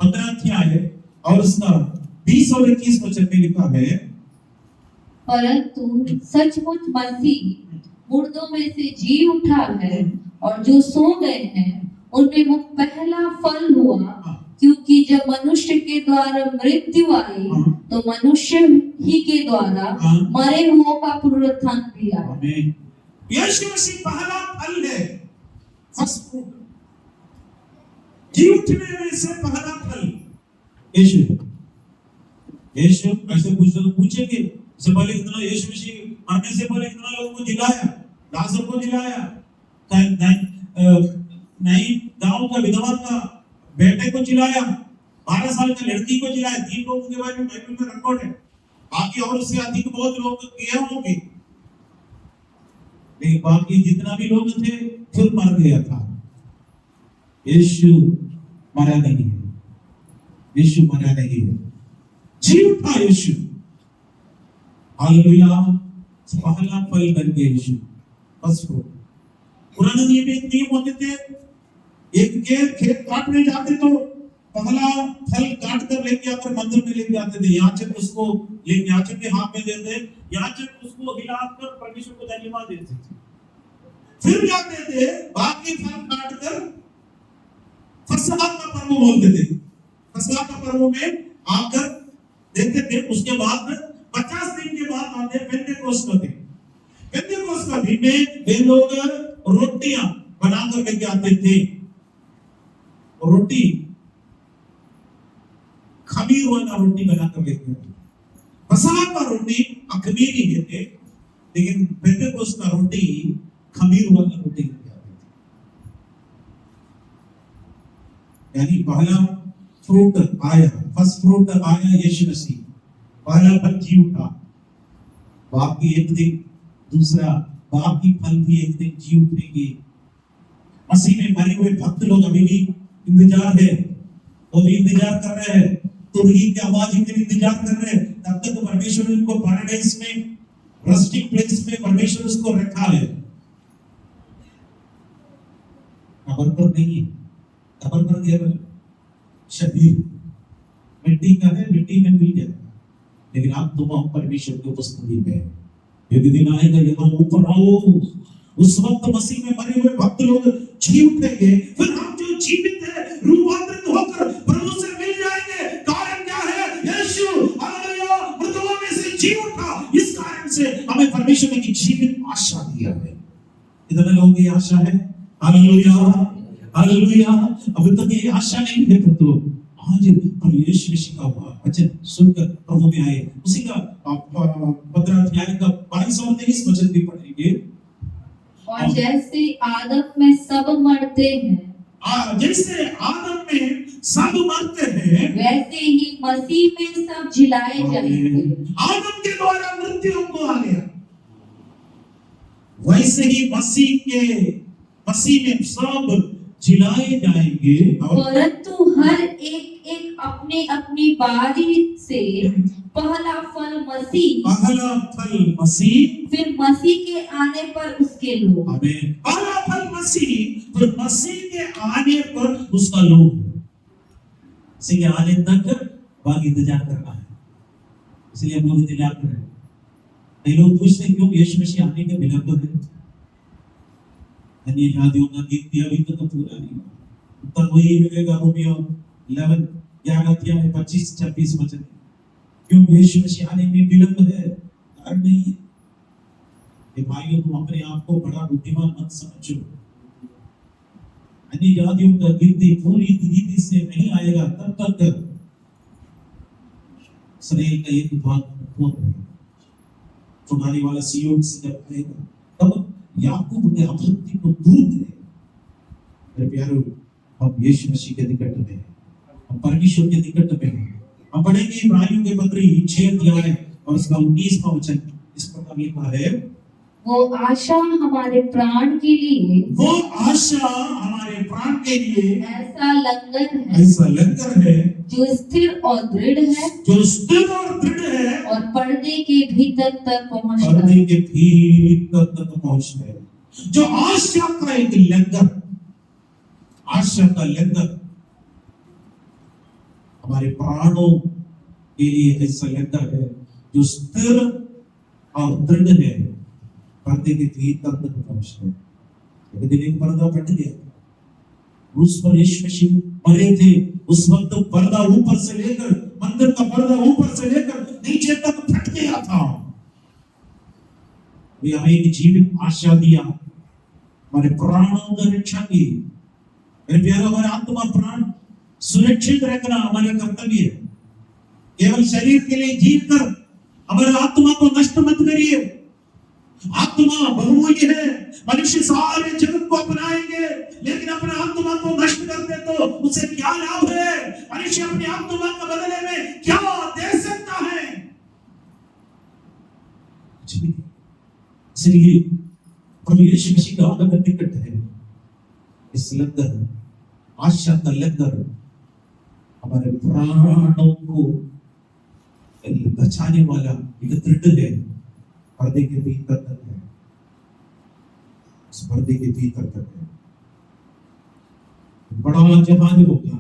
15 अध्याय और उसका 20 और 21 वचन में लिखा है, परंतु सचमुच मसीह मुर्दों में से जी उठा है, और जो सो गए हैं उनमें वो पहला फल हुआ। क्योंकि जब मनुष्य के द्वारा मृत्यु आई, तो मनुष्य ही के द्वारा मरे हुओं का पुनरुत्थान भी आया। आमीन। यीशु मसीह पहला फल है, फर्स्ट फ्रूट, जी उठने में से पहला फल यीशु। ऐसे कुछ लोग पूछेंगे, इससे पहले कितना यीशु मसीह मरने से पहले कितना लोगों को जिलाया, लाजर को जिलाया, नहीं गांव का विधवा का बेटे को जिलाया, 12 साल की लड़की को जिलाया। 3 लोगों के बारे में बाइबल में रिकॉर्ड है, बाकी और उससे अधिक बहुत लोग किए होंगे, लेकिन बाकी जितना भी लोग थे फिर मर गया था। यीशु मरा नहीं है, यीशु मरा नहीं है, जी उठा यीशु। हालेलुया। पहला फल बन गया यीशु, फर्स्ट फ्रूट। पुराने नियम में एक नियम होते थे, एक के खेत काटने जाते तो पहला फल काट कर लेके आकर मंदिर में लेके आते थे, याजक उसको याजक के हाथ में देते, याजक उसको हिलाकर परमेश्वर को धन्यवाद देते थे। फिर जाते थे बाकी फल काट कर फसह का पर्व बोलते थे, फसह का पर्व में आकर देखते थे। उसके बाद 50 दिन के बाद आते पेंटेकोस्त का दिन। पेंटेकोस्त का दिन में वे लोग रोटियां बनाकर लेके आते थे, रोटी खमीर वाला रोटी बनाकर लेके आते। फसह का रोटी अखमीरी देते, लेकिन पेंटेकोस्त का रोटी खमीर वाला रोटी लेके आते थे। यानी पहला फ्रूट आया, फर्स्ट फ्रूट आया यीशु मसीह, पहला फल जी उठा। बाकी एक दिन दूसरा बाकी फल भी एक दिन जी उठेंगे। मसीह में मरे हुए भक्त लोग अभी भी इंतजार है, वो भी इंतजार कर रहे हैं, तुरही की आवाज के इंतजार कर रहे हैं। तब तक तो परमेश्वर ने उनको पैराडाइज में, रस्टिक प्लेस में परमेश्वर उसको रखा है। कब्र पर नहीं है, कब्र पर केवल शरीर मिट्टी का है, मिट्टी में मिल जाएगा, लेकिन आप तुम परमेश्वर की उपस्थिति में एक दिन आएगा जब हम ऊपर आओ, उस वक्त मसीह में मरे हुए भक्त लोग जी उठेंगे। फिर हम जो जीवित है रूपांतरित होकर प्रभु से मिल जाएंगे। कारण क्या है? यीशु हालेलुया मृतकों में से जी उठा, इस कारण से हमें परमेश्वर ने की जीवित आशा दिया है। कितने लोगों की आशा है? Hallelujah hallelujah. अभी तक ये आशा नहीं है तो आज प्रभु यीशु मसीह का वचन सुनकर प्रभु में आए। उसी का 15 अध्याय का 22 और 23 वचन भी पढ़ेंगे। और जैसे आदम में सब मरते हैं, जैसे आदम में सब मरते हैं, वैसे ही मसीह में सब जिलाए जाएंगे। आदम के द्वारा मृत्यु हमको आ गया, वैसे ही मसीह में सब जिलाए जाएंगे। परंतु हर एक अपने अपनी बारी से पहला फल मसीह, फिर मसीह के आने पर उसके लोग। आमीन। पहला फल मसीह, फिर मसीह के आने पर उसका लोग। मसीह के आने तक बाकी इंतजार करना है, इसलिए हम लोग इंतजार कर रहे हैं। कई लोग पूछते हैं क्यों यीशु मसीह आने के विलंब है? अन्य जातियों का गीत भी अभी तक पूरा नहीं हुआ। उत्तर वही मिलेगा रोमियो 11 अध्याय 25-26 वचन। क्यों यीशु मसीह आने में विलंब है? कारण नहीं है, ये भाइयों, तुम अपने आप को बड़ा बुद्धिमान मत समझो। अन्य जातियों का गिनती पूरी रीति से नहीं आएगा तब तक इसराइल का एक भाग बहुत रहेगा। चुनाने वाला सियोन से जब आएगा तब याकूब के अभक्ति को दूर करेगा। मेरे प्यारों, हम यीशु मसीह के निकट में हैं, हम परमेश्वर के निकट में हैं। हम पढ़ेंगे इब्रानियों के पत्री 6 अध्याय और उसका 19वां वचन। इस प्रकार लिखा है, वो आशा हमारे प्राण के लिए, वो आशा हमारे प्राण के लिए ऐसा लंगर है, ऐसा लंगर है जो स्थिर और दृढ़ है, जो स्थिर और दृढ़ है और पर्दे के भीतर तक पहुंचता है। पर्दे के भीतर तक पहुंचता है। जो आशा का एक लंगर, आशा का लंगर हमारे प्राणों के लिए ऐसा लंगर है जो स्थिर और दृढ़ है, पर्दे के भीतर तक पहुंचता है। एक दिन एक पर्दा फट गया, उस पर यीशु मसीह मरे थे। उस वक्त पर्दा ऊपर से लेकर, मंदिर का पर्दा ऊपर से लेकर नीचे तक फट गया था। वे हमें एक जीवित आशा दिया, हमारे प्राणों का रक्षा की। मेरे प्यारे, हमारे आत्मा प्राण सुरक्षित रखना हमारा कर्तव्य है। केवल शरीर के लिए जीकर हमारे आत्मा को नष्ट मत करिए। आत्मा बहुमूल्य है। मनुष्य सारे जगत को अपनाएंगे, लेकिन अपने आत्मा को नष्ट कर दे तो उसे क्या लाभ है? मनुष्य अपनी आत्मा के बदले में क्या दे सकता है? इसलिए प्रभु यीशु मसीह का आगमन निकट है। इस लंगर, आशा का लंगर हमारे प्राणों को बचाने वाला एक दृढ़ है, पर्दे के भीतर तक है, उस पर्दे के भीतर तक है। बड़ा जहाज होगा,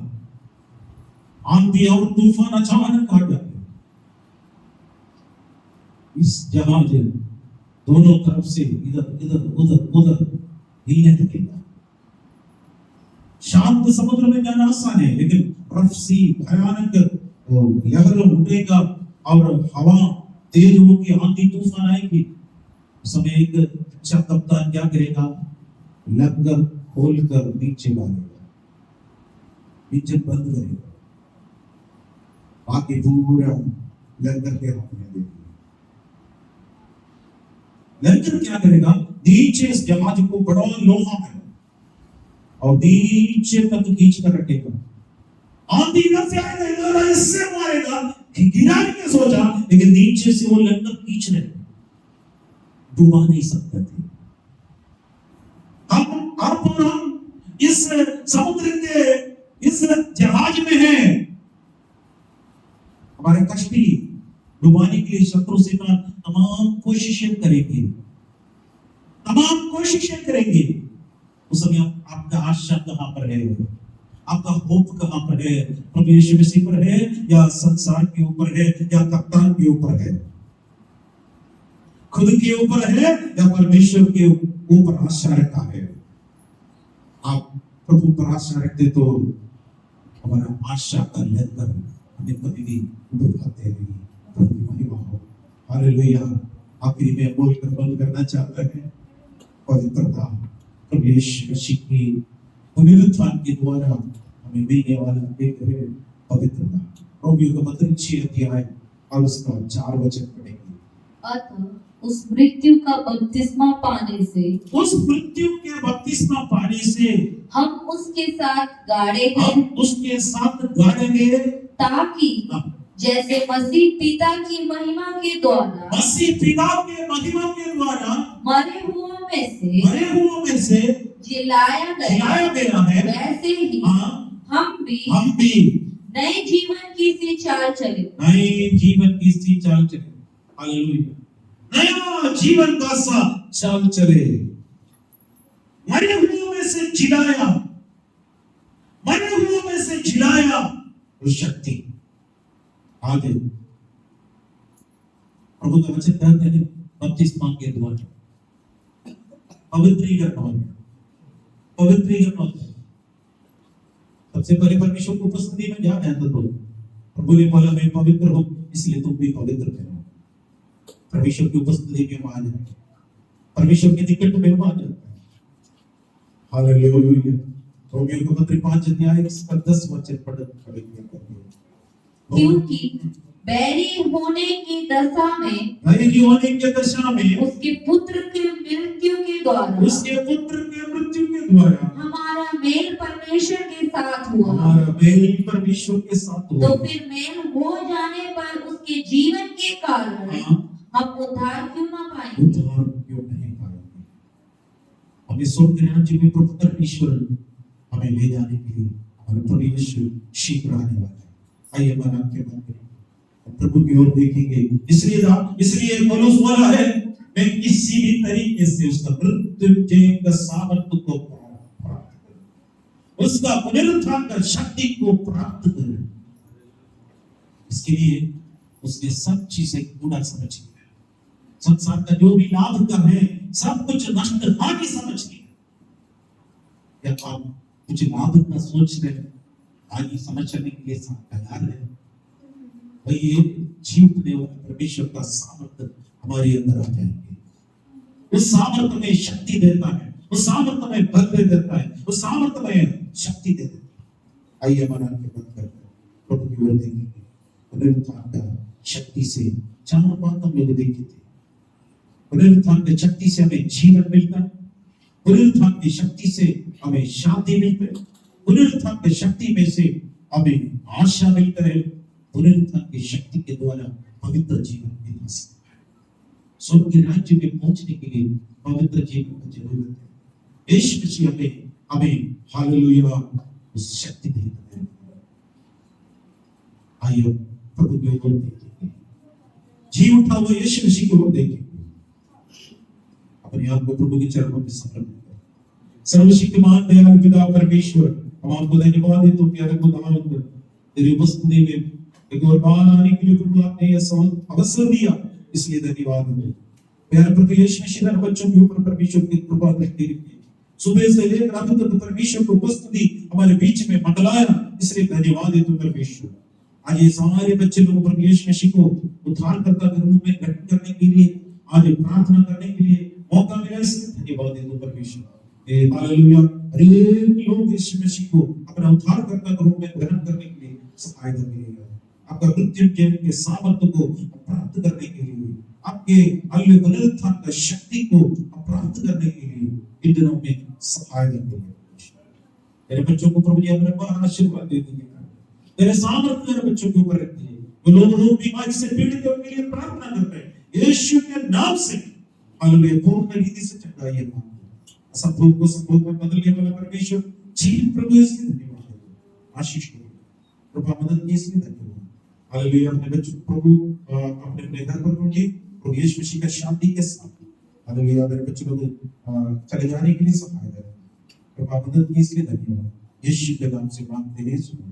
आंधी और तूफान अचानक आ जाते, इस जहाज दोनों तरफ से इधर इधर उधर उधर हिलने लगेगा। शांत समुद्र में जाना आसान है, लेकिन रफ सी भयानक लहर उठेगा और हवा तेज होगी, आंधी तूफान आएगी। उस समय एक अच्छा कप्तान क्या करेगा? लंगर खोलकर नीचे डालेगा, इंजन बंद करेगा, बाकी पूरा लंगर के हाथ में देगा। लंगर क्या करेगा? नीचे इस जहाज को बड़ा लोहा है और नीचे तक खींच कर रखेगा। आंधी इधर से आएगा, इधर इससे मारेगा, गिराने की सोचा, लेकिन नीचे से वो लंगर खींच रहे, डुबा नहीं सकते थे। हम इस समुद्र के इस जहाज में हैं। हमारे कश्ती डुबाने के लिए शत्रु सेना तमाम कोशिशें करेंगे, तमाम कोशिशें करेंगे। उस समय आपका आशा कहां पर है? आपका होप कहां पर है? प्रभु यीशु मसीह पर है या संसार के ऊपर है या कप्तान के ऊपर है? खुद के ऊपर है या परमेश्वर के ऊपर आशा रखा है? आप प्रभु पर आशा रखते तो हमारा आशा का लंगर हमें कभी भी डुबाते नहीं। प्रभु की महिमा हो। हालेलुया। आखिरी में बोलकर बंद करना चाहता है, पवित्रता प्रभु यीशु मसीह की पुनरुत्थान के द्वारा हमें मिलने वाला एक है पवित्रता। रोमियो का पत्र 6 अध्याय और उसका 4 वचन पढ़ेंगे। अतः उस मृत्यु का बपतिस्मा पाने से, उस मृत्यु के बपतिस्मा पाने से हम उसके साथ गाड़े गए, हम उसके साथ गाड़े गए, ताकि जैसे मसीह पिता की महिमा के द्वारा, मसीह पिता के महिमा के द्वारा मरे हुओं में से जिलाया गया है, वैसे ही हम भी नए जीवन की सी चाल चले। नए जीवन की सी चाल चले। हालेलुया। नया जीवन का सा चाल चले। मरे हुओं में से जिलाया, मरे हुओं में से जिलाया वो शक्ति आगे प्रभु का वचन कहते हैं बपतिस्मा के द्वारा पवित्रीकरण, पवित्रीकरण होता है। सबसे पहले परमेश्वर की उपस्थिति में जाना है तो प्रभु ने बोला मैं पवित्र हूं, इसलिए तुम भी पवित्र करो। परमेश्वर की उपस्थिति में आ जाए। परमेश्वर के निकट में आ जाता है। हालेलुया। रोमियो का पत्र 5 अध्याय इसका 10 वचन पढ़ेंगे। क्योंकि बैरी होने की दशा में बैरी होने की दशा में उसके पुत्र के मृत्यु के द्वारा हमारा मेल परमेश्वर के साथ हुआ। तो फिर मेल हो जाने पर उसके जीवन के कारण हम उद्धार क्यों ना पाएंगे? उद्धार क्यों नहीं पाएंगे? हमें स्वर्ग राज्य में प्रभु परमेश्वर हमें ले जाने के लिए हमारे प्रभु यीशु शीघ्र आने वाला है। आइए मन आपके मन में प्रभु की ओर देखेंगे। इसलिए पौलुस बोला है, मैं किसी भी तरीके से उसका मृत्युंजय का सामर्थ्य को प्राप्त करूं, उसका पुनरुत्थान का शक्ति को प्राप्त करूं। इसके लिए उसने सब चीजें पूरा समझ लिया। संसार का जो भी लाभ का है सब कुछ नष्ट हानि समझ लिया। या आप कुछ लाभ का सोच रहे हैं, आगे समझने के लिए तैयार है भाई, ये जीवने वाले परमेश्वर का सामर्थ्य हमारे अंदर आ जाएंगे। उस सामर्थ्य में शक्ति देता है, उस सामर्थ्य में बल दे देता है, उस सामर्थ्य में शक्ति दे देता है। आइए मन के बंद करके प्रभु की ओर देखेंगे। पुनरुत्थान का शक्ति से 4 बात हम लोग देखे थे। पुनरुत्थान की शक्ति से हमें जीवन मिलता है, पुनरुत्थान की शक्ति से हमें शांति मिलती है, पुनरुत्थान की शक्ति में से हमें आशा मिलता है, पुनरुत्थान की शक्ति के द्वारा पवित्र जीवन मिल सकता है। स्वर्ग के राज्य में पहुंचने के लिए पवित्र जीवन की जरूरत है। यीशु मसीह हमें हालेलुया उस शक्ति देता है। आइए प्रभु की ओर देखेंगे, जी उठा हुआ यीशु मसीह की ओर देखेंगे, अपने आप को प्रभु के चरणों में समर्पित करें। सर्वशक्तिमान दयालु पिता परमेश्वर, हम आपको धन्यवाद देते हैं प्यारे खुदावंद, तेरी उपस्थिति में एक और बार आने के लिए प्रभु आपने यह अवसर दिया, इसलिए धन्यवाद है। प्यारे प्रभु यीशु मसीह बच्चों के ऊपर परमेश्वर की कृपा दृष्टि रखिए। सुबह से लेकर अब तक परमेश्वर की उपस्थिति हमारे बीच में मंडलाया, इसलिए धन्यवाद है परमेश्वर। आज ये सारे बच्चे लोग प्रभु यीशु मसीह को उद्धारकर्ता के रूप में ग्रहण करने के लिए, आज प्रार्थना करने के लिए मौका मिला, इसलिए धन्यवाद है परमेश्वर। हालेलुया। अनेक लोग यीशु मसीह को अपना उद्धारकर्ता के रूप में ग्रहण करने के लिए सहायता मिलेगा। आपका मृत्युंजय के सामर्थ्य को प्राप्त करने के लिए, आपके अगले पुनरुत्थान का शक्ति को प्राप्त करने के लिए इन दिनों में सहायता मिलेगा। तेरे बच्चों को प्रभु जी अपने बार आशीर्वाद दे दीजिए। तेरे सामर्थ्य मेरे बच्चों के ऊपर रखते हैं। वो लोग बीमारी से पीड़ित हैं, उनके लिए प्रार्थना करते हैं यीशु के नाम से। हालेलुया। पूर्ण रीति से चढ़ाइए मां असंभव को संभव में बदलने वाला परमेश्वर जीवन प्रभु, इसलिए धन्यवाद। आशीष करो, कृपा मदद की, इसलिए धन्यवाद। हालेलुया। अपने बच्चों प्रभु अपने घर पर पहुंचे प्रभु यीशु मसीह का शांति के साथ। हालेलुया। मेरे बच्चों लोग चले जाने के लिए सहायता करें, कृपा मदद की, इसलिए धन्यवाद। यीशु के नाम से मांगते हैं, सुनो।